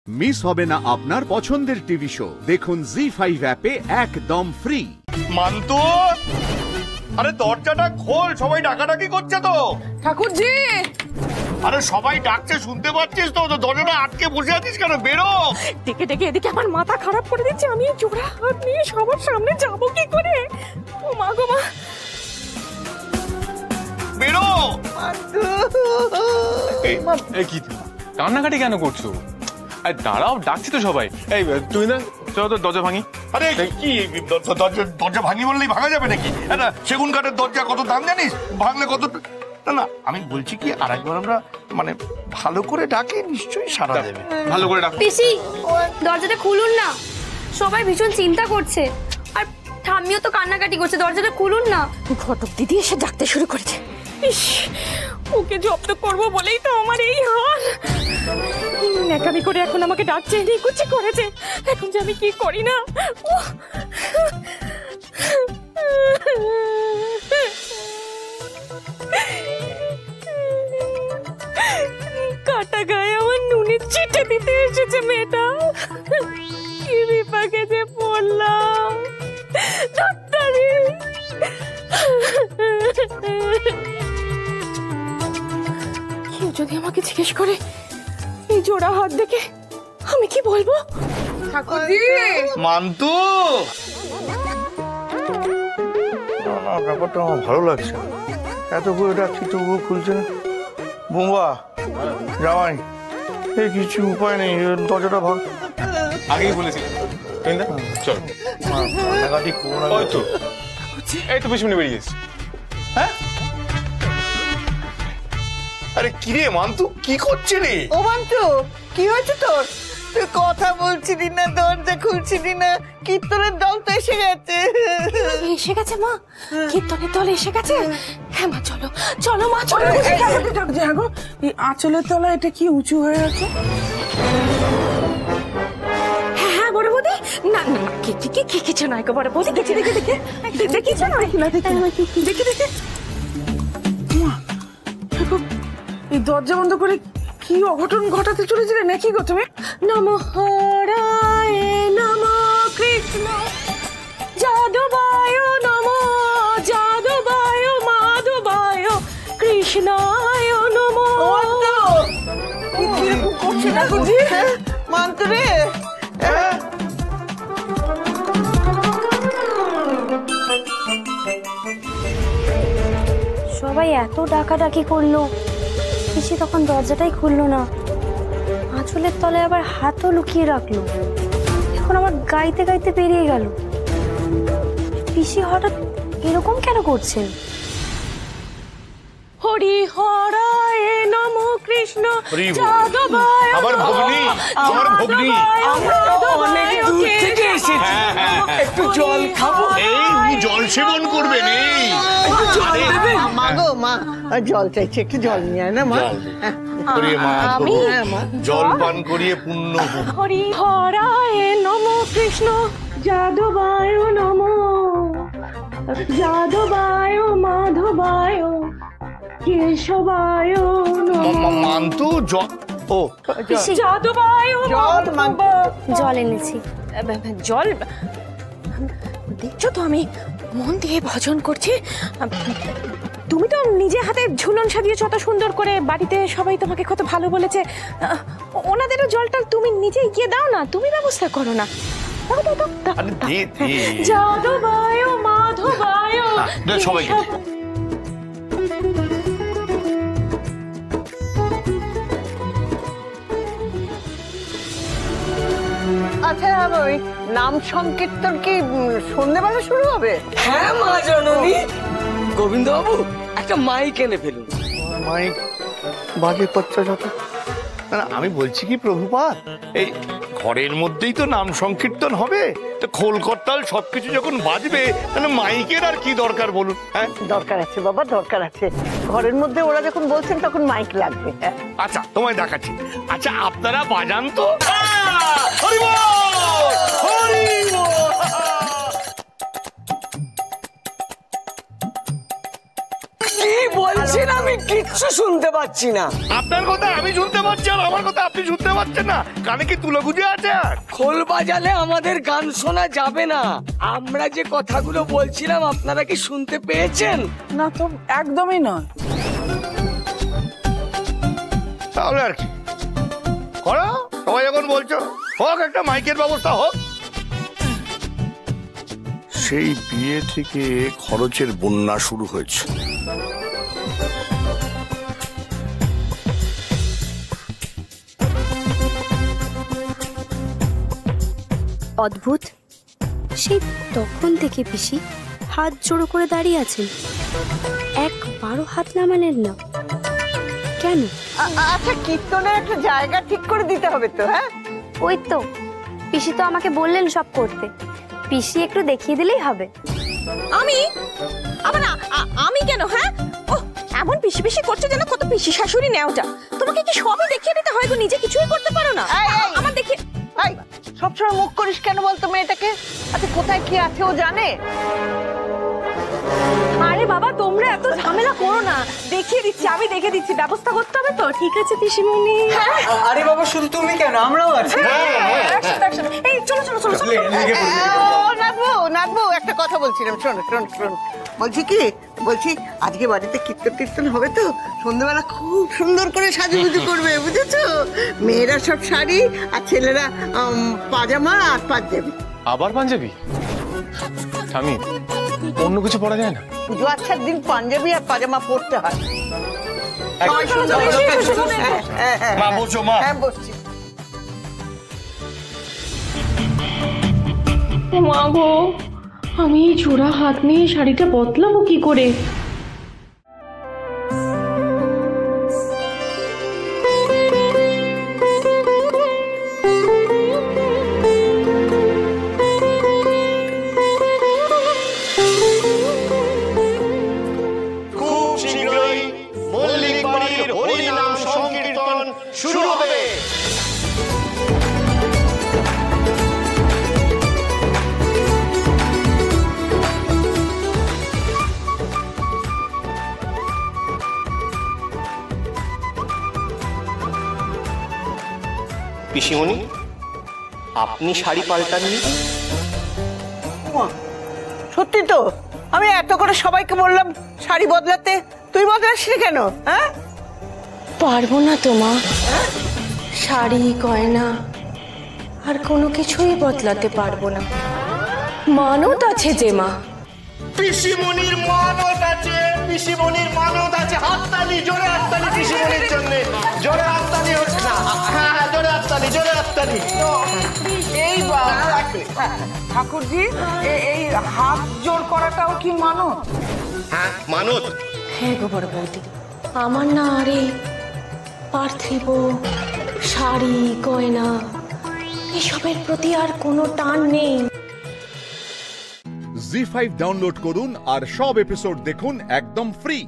Miss হবে না আপনার পছন্দের টিভি শো। দেখুন জি5 অ্যাপে একদম ফ্রি। মান্তু, আরে দরজাটা খোল, সবাই ডাকাডাকি করছে তো। ঠাকুরজি, আরে সবাই ডাকছে, শুনতে পাচ্ছিস তো? দরজাটা আটকে বসে আছিস কেন? বেরো। ডেকে ডেকে এদিকে আমার মাথা খারাপ করে দিচ্ছে। আমি জোড়া হাত নিয়ে সবার সামনে যাবো কি করে? ও মা গো মা, বেরো। এই কি কান্নাকাটি কেন করছো? আরে দাঁড়াও, ডাকছি তো সবাই। এই তুই না, চলো তো দরজা ভাঙি। আরে কি দরজা ভাঙি বললেই ভাঙা যাবে নাকি? একটা সেগুন কাঠের দরজা কত দাম জানিস? ভাঙলে কত? না না, আমি বলছি কি আর একবার আমরা মানে ভালো করে ডাকে নিশ্চয়ই সাড়া দেবে। ভালো করে ডাক। পিসি, দরজাটা খুলুন না, সবাই ভীষণ চিন্তা করছে। আর ঠাম্মিও তো কান্নাকাটি করছে, দরজাটা খুলুন না। ঘটক দিদি এসে ডাকতে শুরু করেছে। ইস, ওকে জব্দ করবো বলেই তো আমার এই হাল। ন্যাকামি করে এখন আমাকে ডাকছে, নিকুচি করেছে। এখন যে আমি কি করি না। কাটা গায়ে আমার নুনের চিটে দিতে এসেছে মেয়েটা। কি বিপাকে যে পড়লাম। ডাক্তারি, কেউ যদি আমাকে জিজ্ঞেস করে এই জোড়া হাত দেখে, আমি কি বলবো? ঠাকুরজি, মান্তু, না ব্যাপারটা আমার ভালো লাগছে। এত করে ডাকছি তবুও খুলছে না। বোমা জামাই, এই কিছু উপায় নেই, দরজাটা ভাঙ। আগেই বলেছি চল। ওই তো, এই তো পিছনে বেরিয়ে এসেছি। হ্যাঁ, আরে কিরে মান্তু, কি করছে রে? ও মান্তু, কি হয়েছে তোর? তুই কথা বলছিলি না, দরজা খুলছিলি না, কীর্তনের দল তো এসে গেছে। এসে গেছে মা, কীর্তনের দল এসে গেছে। হ্যাঁ মা, চলো চলো মা, চলো। এই আঁচলের তলা এটা কি উঁচু হয়ে আছে? হ্যাঁ হ্যাঁ বড় বৌদি, না না না, কিছু নয় গো বড় বৌদি, দেখে দেখে দেখে কিছু নয়, দেখে দেখে। এই দরজা বন্ধ করে কি অঘটন ঘটাতে চলেছিলে নাকি গো তুমি? নমঃ হরায় নমঃ কৃষ্ণ যাদবায় নমঃ যাদবায় মাধবায় কৃষ্ণায় নমঃ। করছে ঠাকুরজি, মান্তু রে। সবাই এত ডাকাডাকি করলো, পিসি তখন দরজাটাই খুললো না। আঁচলের তলে আবার হাতও লুকিয়ে রাখলো। এখন আবার গাইতে গাইতে বেরিয়ে গেল। পিসি হঠাৎ এরকম কেন করছেন? হরি হরায় নমঃ কৃষ্ণ যাদবায়। আমার ভগ্নী, আমার ভগ্নী। অনেক দূর থেকে এসেছি, একটু জল খাবো। এই উনি জল সেবন করবেন। এই মা গো মা, জল চাইছে, একটু জল নিয়ে আয় না মা। আমি জল পান করিয়ে পুণ্য হোক। হরি হরায় নমঃ কৃষ্ণ যাদবায় নমঃ যাদবায় মাধবায় কেশবায় নমঃ। মান্তু ও যাদবায় জল জল এনেছি। জল দেখছো তো আমি মন দিয়ে ভজন করছি। তুমি তো নিজে হাতে ঝুলন সাজিয়েছো অত সুন্দর করে, বাড়িতে সবাই তোমাকে কত ভালো বলেছে। ওনাদেরও জলটা তুমি নিজেই গিয়ে দাও না, তুমি ব্যবস্থা করো না। যাদবায় মাধবায় সবাইকে। আচ্ছা, ওই নাম সংকীর্তন কি সন্ধ্যেবেলা শুরু হবে? হ্যাঁ মা জননী। গোবিন্দ বাবু, একটা মাইক এনে ফেলুন। মাইক বাজে কচ্ছা যত। না আমি বলছি কি প্রভুপাদ, এই ঘরের মধ্যেই তো নাম সংকীর্তন হবে, তো খোল করতাল সবকিছু যখন বাজবে তাহলে মাইকের আর কি দরকার বলুন? হ্যাঁ দরকার আছে বাবা, দরকার আছে। ঘরের মধ্যে ওরা যখন বলছেন তখন মাইক লাগবে। আচ্ছা তোমায় দেখাচ্ছি। আচ্ছা আপনারা বাজান তো। হরি বল, হরি বল। কি বলছো বলছেন আমি কিচ্ছু শুনতে পাচ্ছি না। আপনার কথা আমি শুনতে পাচ্ছি আর আমার কথা আপনি শুনতে পাচ্ছেন না? কানে কি তুলো গুজে আছে? আর খোল বাজালে আমাদের গান শোনা যাবে না। আমরা যে কথাগুলো বলছিলাম আপনারা কি শুনতে পেয়েছেন? না তো, একদমই নয়। তাহলে আর কি করো, সবাই যখন বলছো হোক একটা মাইকের ব্যবস্থা হোক। সেই বিয়ে থেকে খরচের বন্যা শুরু হয়েছে। অদ্ভুত, সেই তখন থেকে পিসি হাত জোড়ো করে দাঁড়িয়ে আছেন, একবারও হাত নামালেন না কেন? আচ্ছা, কীর্তনের একটা জায়গা ঠিক করে দিতে হবে তো। হ্যাঁ, ওই তো পিসি তো আমাকে বললেন সব করতে, পিসি একটু দেখিয়ে দিলেই হবে। আমি আবার আমি কেন? হ্যাঁ, ও এমন পিসি পিসি করছে যেন কত পিসি শাশুড়ি নেওটা। তোমাকে কি সবই দেখিয়ে দিতে হয় গো? নিজে কিছুই করতে পারো না? আমার দেখে সবসময় মুখ করিস কেন বলতো মেয়েটাকে? আচ্ছা, কোথায় কি আছে ও জানে? আরে বাবা, তোমরা এত ঝামেলা করো না, দেখিয়ে দিচ্ছি, আমি দেখে দিচ্ছি, ব্যবস্থা করতে হবে তো। ঠিক আছে পিসিমণি। আরে বাবা, শুধু তুমি কেন, আমরাও আছি। এই চলো চলো চলো। নাগবো, একটা কথা বলছিলাম, শোন। বলছি আজকে বাড়িতে কীর্তন হবে তো, সন্ধ্যেবেলা খুব সুন্দর করে সাজুগুজু করবে, বুঝেছো? মেয়েরা সব শাড়ি আর ছেলেরা পাজামা আর পাঞ্জাবি। আবার পাঞ্জাবি? আমি অন্য কিছু পরা যায় না? পুজো আচ্ছার দিন পাঞ্জাবি আর পাজামা পরতে হয়। মা বসো, মা। হ্যাঁ, বসছি। মা গো, আমি এই জোড়া হাত নিয়ে শাড়িটা বদলাবো কি করে? খুব শীঘ্রই মল্লিক বাড়ির হরিনাম সংকীর্তন শুরু হবে। পিসিমণি, আপনি শাড়ি পাল্টাননি? সত্যি তো, আমি এত করে সবাইকে বললাম শাড়ি বদলাতে, তুই বদলাসনি কেন? হ্যাঁ, পারবো না তো মা, শাড়ি গয়না আর কোনো কিছুই বদলাতে পারবো না। মানত আছে যে মা। পিসিমণির মানত আছে, পিসিমণির মানত আছে। হাততালি, জোরে হাততালি পিসিমণির জন্য। জোরে হাততালি হচ্ছে না। হ্যাঁ, জোরে হাততালি, জোরে হাততালি। এই ঠাকুরজি, এই হাত জোর করাটাও কি মানত? হ্যাঁ, মানত। হ্যাঁ গো বড় বৌদি, আমার না আরে পার্থিব শাড়ি গয়না এসবের প্রতি আর কোনো টান নেই। জি5 ডাউনলোড করুন আর সব এপিসোড দেখুন একদম ফ্রি।